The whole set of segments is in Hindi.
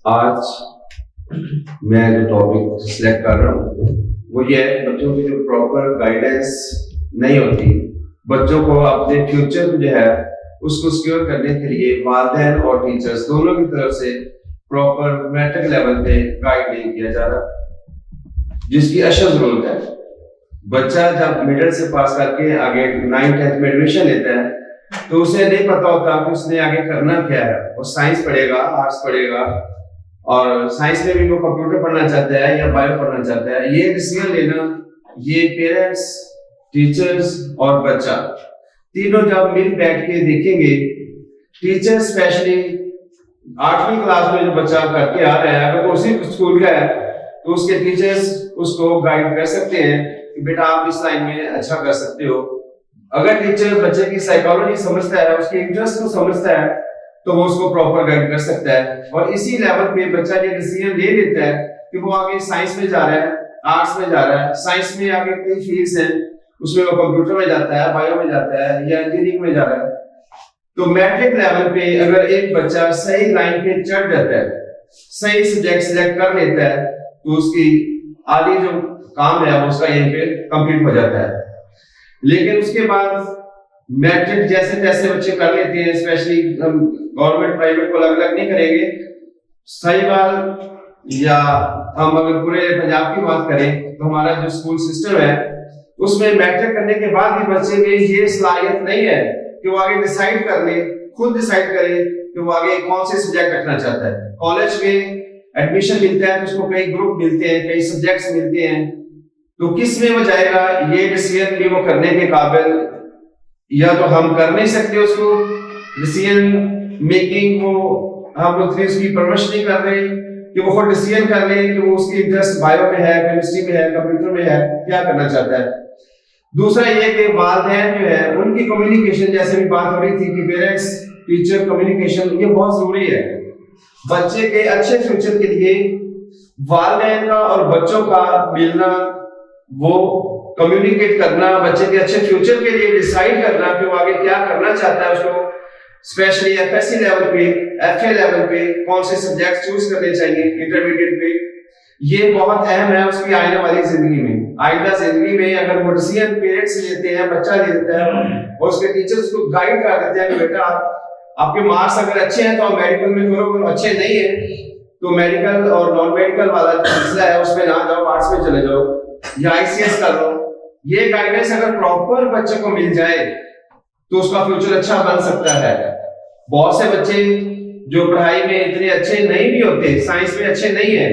आज मैं जो टॉपिक सिलेक्ट कर रहा हूँ वो ये है, बच्चों की जो प्रॉपर गाइडेंस नहीं होती, बच्चों को अपने फ्यूचर जो है उसको सिक्योर करने के लिए वालिदैन और टीचर्स दोनों की तरफ से प्रॉपर मैट्रिक लेवल पे गाइड नहीं किया जा रहा, जिसकी अशद जरूरत है। बच्चा जब मिडिल से पास करके आगे 9th-10th में एडमिशन लेता है तो उसे नहीं पता होता कि उसने आगे करना क्या है। वो साइंस पढ़ेगा, आर्ट्स पढ़ेगा, और साइंस में भी वो कंप्यूटर पढ़ना चाहता है या बायो पढ़ना चाहता है। ये डिसीजन लेना ये पेरेंट्स, टीचर्स और बच्चा तीनों जब मिल बैठ के देखेंगे, टीचर स्पेशली 8वीं क्लास में जो बच्चा करके आ रहा है अगर उसी स्कूल का है तो उसके टीचर्स उसको गाइड कर सकते हैं कि बेटा आप इस लाइन में अच्छा कर सकते हो। अगर टीचर बच्चे की साइकोलॉजी समझता है, उसके इंटरेस्ट को समझता है, तो वो उसको प्रॉपर गाइड कर सकता है। और इसी लेवल पे बच्चा ये डिसीजन ले लेता है कि वो आगे साइंस में जा रहा है, आर्ट्स में जा रहा है। साइंस में आगे कई फील्ड्स हैं, उसमें वो कंप्यूटर में जाता है, बायो में जाता है या इंजीनियरिंग में जा रहा है। तो मैट्रिक लेवल पे अगर एक बच्चा सही लाइन पे चढ़ जाता है, सही सब्जेक्ट सिलेक्ट कर लेता है, तो उसकी आगे जो काम है वो उसका यहीं पे कंप्लीट हो जाता है। लेकिन उसके बाद मैट्रिक जैसे तैसे बच्चे कर लेते हैं, स्पेशली गवर्नमेंट प्राइवेट को अलग अलग नहीं करेंगे, सहीवाल या हम अगर पूरे पंजाब की बात करें तो हमारा जो स्कूल सिस्टम है उसमें मैट्रिक करने के बाद भी बच्चे में ये सलाहियत नहीं है कि वो आगे डिसाइड कर ले, खुद डिसाइड करे कि वो आगे कौन से सब्जेक्ट रखना चाहता है। कॉलेज में एडमिशन मिलता है तो उसको कई ग्रुप मिलते हैं, कई सब्जेक्ट्स मिलते हैं, तो किस में वो जाएगा ये डिसीजन भी वो करने के काबिल या तो हम कर नहीं सकते। उसको डिसीजन मेकिंग को हम उतनी उसकी परवरिश नहीं कर रहे कि वो खुद डिसीजन कर ले कि वो उसकी इंटरेस्ट बायो में है, केमिस्ट्री में है, कंप्यूटर में है, क्या करना चाहता है। दूसरा ये कि वालिदैन जो है उनकी कम्युनिकेशन, जैसे भी बात हो रही थी कि पेरेंट्स टीचर कम्युनिकेशन ये बहुत जरूरी है। बच्चे के अच्छे फ्यूचर के लिए वालिदैन का और बच्चों का मिलना, वो कम्युनिकेट करना, बच्चे के अच्छे फ्यूचर के लिए डिसाइड करना कि वो आगे क्या करना चाहता है, उसको स्पेशली एफएससी लेवल पे, एफए लेवल पे कौन से सब्जेक्ट चूज करने चाहिए, इंटरमीडिएट पे, ये बहुत अहम है उसकी आने वाली जिंदगी में। आइंदा जिंदगी में अगर वो डिसीजन पेरेंट्स लेते हैं, बच्चा ले लेता है और उसके टीचर्स को गाइड कर देते हैं कि बेटा आपके मार्क्स अगर अच्छे हैं तो आप मेडिकल में करो, अगर अच्छे नहीं है तो मेडिकल और नॉन मेडिकल वाला जो मसला है उसमें ना जाओ, आर्ट्स में चले जाओ या आईसीएस कर लो। ये गाइडेंस अगर प्रॉपर बच्चे को मिल जाए तो उसका फ्यूचर अच्छा बन सकता है। बहुत से बच्चे जो पढ़ाई में इतने अच्छे नहीं भी होते, साइंस में अच्छे नहीं है,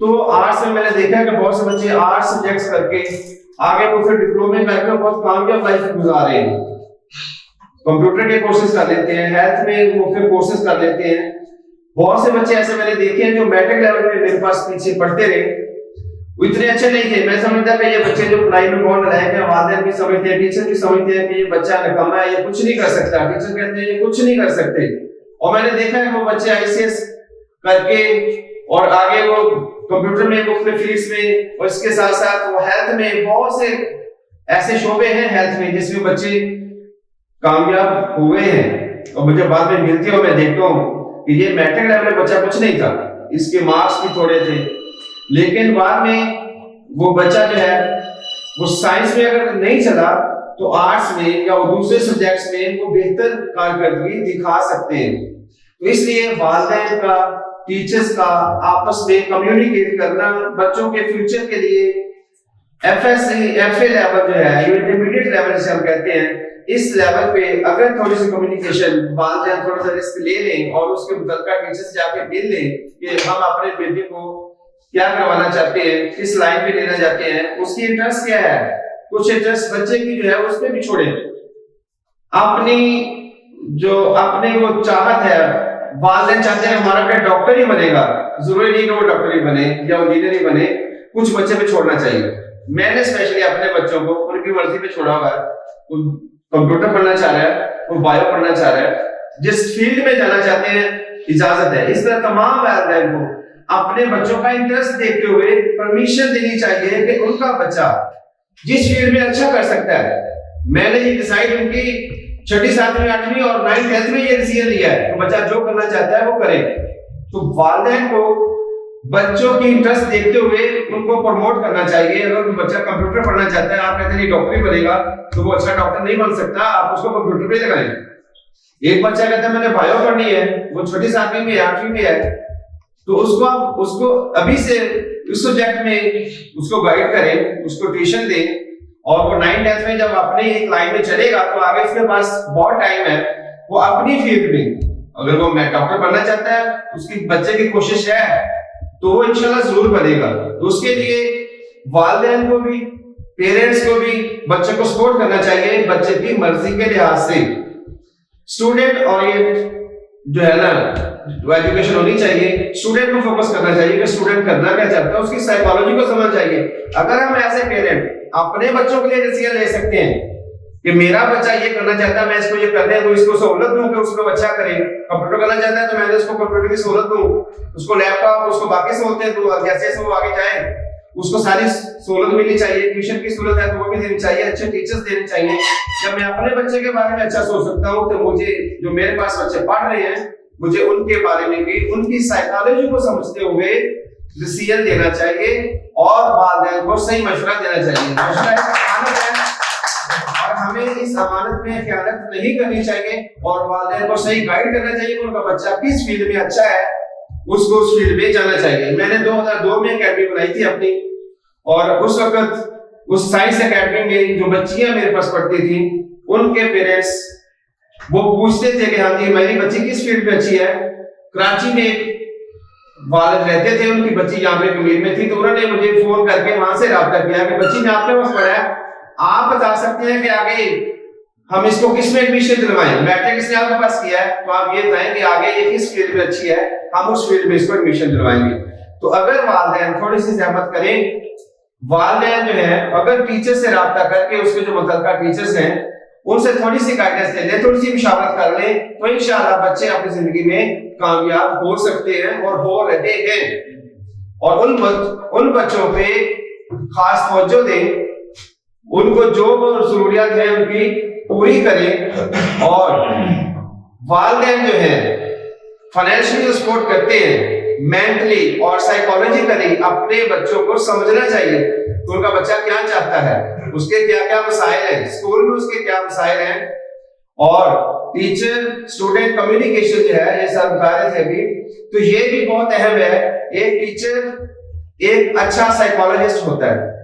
तो आर्ट्स में मैंने देखा है कि बहुत से बच्चे आर्ट्स सब्जेक्ट्स करके आगे वो फिर डिप्लोमे करके बहुत कामयाब लाइफ गुजार रहे हैं। कंप्यूटर के कोर्सेज कर लेते हैं, हेल्थ में वो फिर कोर्सेज कर लेते हैं। बहुत से बच्चे ऐसे मैंने देखे हैं जो मैट्रिक लेवल पे मेरे पास पीछे पढ़ते रहे, वो इतने अच्छे नहीं थे। मैं समझता कि ये बच्चे जो पढ़ाई में बहुत नालायक है, वालिदैन भी समझते हैं, टीचर भी समझते हैं कि ये बच्चा निकम्मा है, ये कुछ नहीं कर सकता। टीचर कहते हैं ये कुछ नहीं कर सकते, और मैंने देखा है वो बच्चे आईसीएस करके और आगे वो कंप्यूटर में मुख्तलिफ फील्ड्स में, और इसके साथ साथ वो हेल्थ में, बहुत से ऐसे शोबे हैं हेल्थ में जिसमें बच्चे कामयाब हुए हैं। और मुझे बाद में मिलती है और मैं देखता हूँ कि ये मैट्रिक लेवल में बच्चा कुछ नहीं था, इसके मार्क्स भी थोड़े थे, लेकिन बाद में वो बच्चा जो है वो साइंस में अगर नहीं चला तो आर्ट्स में या वो दूसरे सब्जेक्ट्स में वो बेहतर कारकर्दगी दिखा सकते हैं। तो इसलिए वालिदैन का, टीचर्स का आपस में कम्युनिकेट करना बच्चों के फ्यूचर के लिए एफएससी, एफए लेवल जो है, इंटरमीडिएट लेवल जिसे हम कहते हैं, इस लेवल पे अगर थोड़ी सी कम्युनिकेशन, वालिदैन थोड़ा सा रिस्क ले लें और उसके मुतल्लिका टीचर से जाके मिल लें कि हम अपने बेटे को क्या करवाना चाहते हैं, किस लाइन पे लेना चाहते हैं, उसकी इंटरेस्ट क्या है, कुछ इंटरेस्ट बच्चे की जो है उस पे भी छोड़े। अपनी जो अपने वो चाहत है, वालिदैन चाहते हैं हमारा बेटा डॉक्टर ही बनेगा, जरूरी नहीं कि वो डॉक्टर ही बने या इंजीनियर ही बने, कुछ बच्चे पे छोड़ना चाहिए। मैंने स्पेशली अपने बच्चों को उनकी मर्जी पे छोड़ा हुआ है। वो कंप्यूटर पढ़ना चाह रहा है, वो बायो पढ़ना चाह रहा है, जिस फील्ड में जाना चाहते हैं इजाजत है। इस तरह तमाम वालिदैन को अपने बच्चों का इंटरेस्ट देखते हुए परमिशन देनी चाहिए कि उनका बच्चा जिस फील्ड में अच्छा कर सकता है। मैंने ये डिसाइड उनकी 6ठी 7वीं 8वीं और 9th 10th में ये डिसीजन लिया है, तो बच्चा जो करना चाहता है वो करे। तो वालिदैन को बच्चों की इंटरेस्ट देखते हुए उनको प्रमोट करना चाहिए। अगर कोई बच्चा कंप्यूटर पढ़ना चाहता है, आप कहते हैं डॉक्टरी बनेगा, तो वो अच्छा डॉक्टर नहीं बन सकता, आप उसको कंप्यूटर पे लगाएं। एक बच्चा कहता है मैंने बायो पढ़नी है, वो छोटी 7वीं में 8वीं में है, तो उसको अभी से इस सब्जेक्ट में उसको गाइड करें, उसको ट्यूशन दें, और वो 9th-10th में जब अपने एक लाइन में चलेगा तो आगे उसके पास बहुत टाइम है, वो अपनी फील्ड में अगर वो डॉक्टर बनना चाहता है, उसकी बच्चे की कोशिश है तो वो इंशाल्लाह जरूर बनेगा। तो उसके लिए वालिदैन को भी, पेरेंट्स को भी बच्चे को सपोर्ट करना चाहिए बच्चे की मर्जी के लिहाज से। स्टूडेंट ओरिएंट जो है ना, जो एजुकेशन होनी चाहिए, स्टूडेंट को फोकस करना चाहिए कि स्टूडेंट करना क्या चाहता है, उसकी साइकोलॉजी को समझ चाहिए। अगर हम एज ए पेरेंट अपने बच्चों के लिए डिसीजन ले सकते हैं कि मेरा बच्चा ये करना चाहता है, मैं इसको ये करने दूं, इसको सहूलत दूं कि उसको अच्छा करे, कंप्यूटर करना चाहता है तो मैं उसको कंप्यूटर की सहूलत दूं, उसको लैपटॉप, उसको बाकी सहूलतें दूं, जैसे वो आगे जाए उसको सारी सहूलत मिलनी चाहिए। ट्यूशन की सहूलत है तो वो भी देनी चाहिए, अच्छे टीचर्स देने चाहिए। जब मैं अपने बच्चे के बारे में अच्छा सोच सकता हूँ तो मुझे, जो मेरे पास बच्चे पढ़ रहे हैं, मुझे उनके बारे में भी उनकी साइकोलॉजी को समझते हुए डिसीजन लेना चाहिए और वालिदैन को सही मशवरा देना चाहिए। मशवरा एक अमानत है और हमें इस अमानत में खयानत नहीं करनी चाहिए, और वालिदैन को सही गाइड करना चाहिए कि उनका बच्चा किस फील्ड में अच्छा है, उसको उस फील्ड में जाना चाहिए। मैंने 2002 में एकेडमी बनाई थी अपनी, और उस वक्त उस साइंस एकेडमी में जो बच्चियां मेरे पास पढ़ती थी, उनके पेरेंट्स वो पूछते थे कि हाँ जी मेरी बच्ची किस फील्ड में अच्छी है। कराची में एक वालिद रहते थे, उनकी बच्ची यहाँ पे कमीर में थी, तो उन्होंने मुझे फोन करके वहां से राब्ता किया कि बच्ची ने आपने पास पढ़ा है, आप बता सकते हैं कि आगे हम इसको किस में एडमिशन दिलवाएं, मैट्रिक इसने आपके पास किया है तो आप ये बताएं कि आगे ये किस फील्ड में अच्छी है, हम उस फील्ड में इसको एडमिशन दिलवाएंगे। तो अगर वालिदैन थोड़ी सी जहमत करें, वालिदैन जो है अगर टीचर से राब्ता करके उसके जो मुतल्लिका टीचर्स हैं उनसे थोड़ी सी गाइडेंस ले लें, थोड़ी सी मुशावरत कर लें, तो इंशाअल्लाह बच्चे अपनी जिंदगी में कामयाब हो सकते हैं और हो रहे हैं। और उन बच्चों पे खास तवज्जो दें, उनको जो जरूरियात है उनकी पूरी करें, और वालिदैन जो है फाइनेंशियली सपोर्ट करते हैं, मेंटली और साइकोलॉजिकली अपने बच्चों को समझना चाहिए तो उनका बच्चा क्या चाहता है, उसके क्या क्या मसाइल हैं, स्कूल में उसके क्या मसाइल हैं, और टीचर स्टूडेंट कम्युनिकेशन जो है, ये सब बता रहे थे अभी, तो ये भी बहुत अहम है। एक टीचर एक अच्छा साइकोलॉजिस्ट होता है,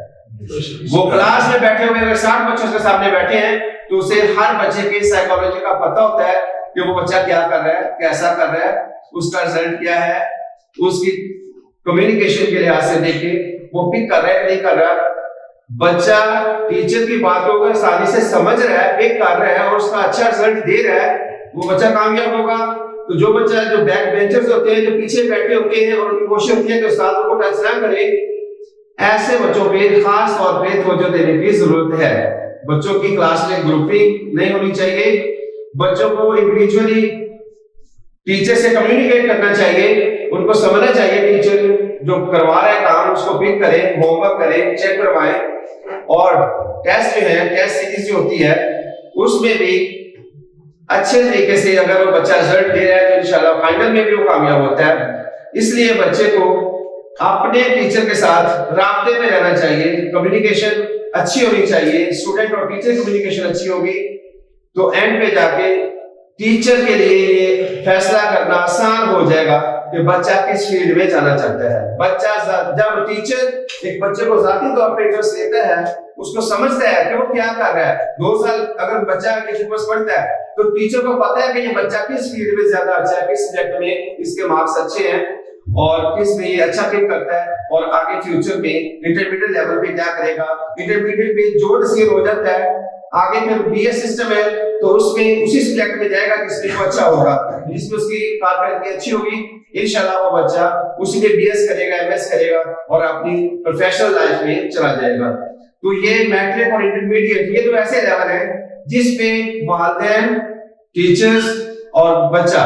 वो क्लास में बैठे हुए अगर 60 बच्चों के सामने बैठे हैं तो उसे हर बच्चे की साइकोलॉजी का पता होता है कि वो बच्चा क्या कर रहा है, कैसा कर रहा है, उसका रिजल्ट क्या है, उसकी कम्युनिकेशन के लिहाज से देखे वो पिक कर रहा है नहीं कर रहा, बच्चा टीचर की बातों को आसानी से समझ रहा है, पिक कर रहा है और उसका अच्छा रिजल्ट दे रहा है, वो बच्चा कामयाब होगा। तो जो बच्चा, जो बैक बेंचर्स होते हैं, जो पीछे बैठे होते हैं और उनकी कोशिश होती है कि उस्ताद को टच ना करे, ऐसे बच्चों पे खास तौर पे तवज्जो देने की जरूरत है। बच्चों की क्लास में ग्रुपिंग नहीं होनी चाहिए, बच्चों को इंडिविजुअली टीचर से कम्युनिकेट करना चाहिए, उनको समझना चाहिए टीचर जो करवा रहा है काम उसको पिक करें, होमवर्क करें, चेक करवाएं, और टेस्ट जो है, टेस्ट सीरीज जो होती है उसमें भी अच्छे तरीके से अगर वो बच्चा रिजल्ट दे रहा है तो इंशाल्लाह फाइनल में भी वो कामयाब होता है। इसलिए बच्चे को अपने टीचर के साथ राब्ते में रहना चाहिए, कम्युनिकेशन अच्छी होनी चाहिए, स्टूडेंट और टीचर कम्युनिकेशन अच्छी होगी तो एंड पे जाके टीचर के लिए फैसला करना आसान हो जाएगा कि बच्चा किस फील्ड में जाना चाहता है। बच्चा जब टीचर एक बच्चे को जाती तौर पर इंटरेस्ट लेता है, उसको समझता है कि वो क्या कर रहा है, 2 साल अगर बच्चा किसी कोर्स पढ़ता है तो टीचर को पता है कि ये बच्चा किस फील्ड में ज्यादा अच्छा है, किस सब्जेक्ट में इसके मार्क्स अच्छे हैं और किस में ये अच्छा पिक करता है, और आगे फ्यूचर में इंटरमीडिएट लेवल पे क्या करेगा। इंटरमीडिएट पे जो डिसीजन हो जाता है, आगे फिर बीएस सिस्टम है तो उसमें उसी सब्जेक्ट में जाएगा जिसमें वो अच्छा होगा, जिसमें उसकी कारकर्दगी अच्छी होगी, इंशाल्लाह वो बच्चा उसी में बीएस करेगा, एमएस करेगा और अपनी प्रोफेशनल लाइफ में चला जाएगा। तो ये मैट्रिक और इंटरमीडिएट ये तो ऐसे लेवल है जिसपे वालिदैन, टीचर्स और बच्चा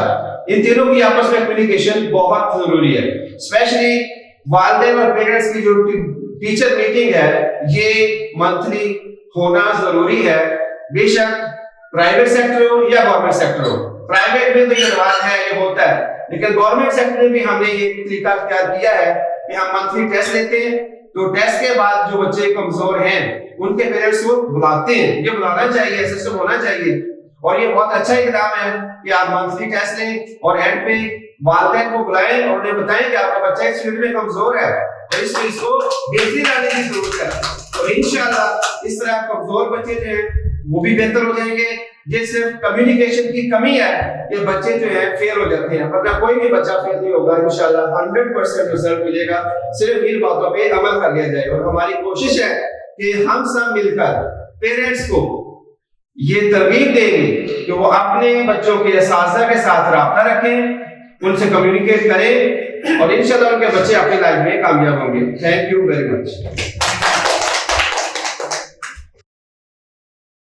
इन तीनों की आपस में कम्युनिकेशन बहुत जरूरी है। स्पेशली वालिदैन और पेरेंट्स की जो टीचर मीटिंग है ये मंथली होना जरूरी है, बेशक प्राइवेट सेक्टर हो या गवर्नमेंट सेक्टर हो। प्राइवेट में तो ये रिवाज है, ये होता है, लेकिन गवर्नमेंट सेक्टर में भी हमने ये तरीका इख्तियार किया है कि हम मंथली टेस्ट लेते हैं, तो टेस्ट के बाद जो बच्चे कमजोर हैं उनके पेरेंट्स को बुलाते हैं। ये बुलाना चाहिए, सिस्टम होना चाहिए, और ये बहुत अच्छा इकदाम है कि आप मंथली टेस्ट लें और एंड पे वालिदैन को बुलाएं और उन्हें बताएं कि आपका बच्चा इस फील्ड में कमजोर है और इस चीज को बेहतरी लाने की जरूरत है। तो इंशाल्लाह इस तरह कमजोर बच्चे जो हैं वो भी बेहतर हो जाएंगे। ये सिर्फ कम्युनिकेशन की कमी है, ये बच्चे जो है फेल हो जाते हैं, वरना कोई भी बच्चा फेल नहीं होगा। इंशाल्लाह 100% रिजल्ट मिलेगा, सिर्फ इन बातों पे अमल कर लिया जाए। और हमारी कोशिश है कि हम सब मिलकर पेरेंट्स को ये तरगीब देंगे कि वो अपने बच्चों के असातिज़ा के साथ राब्ता रखें, उनसे कम्युनिकेट करें और इंशाल्लाह उनके बच्चे अपनी लाइफ में कामयाब होंगे। Thank you very much.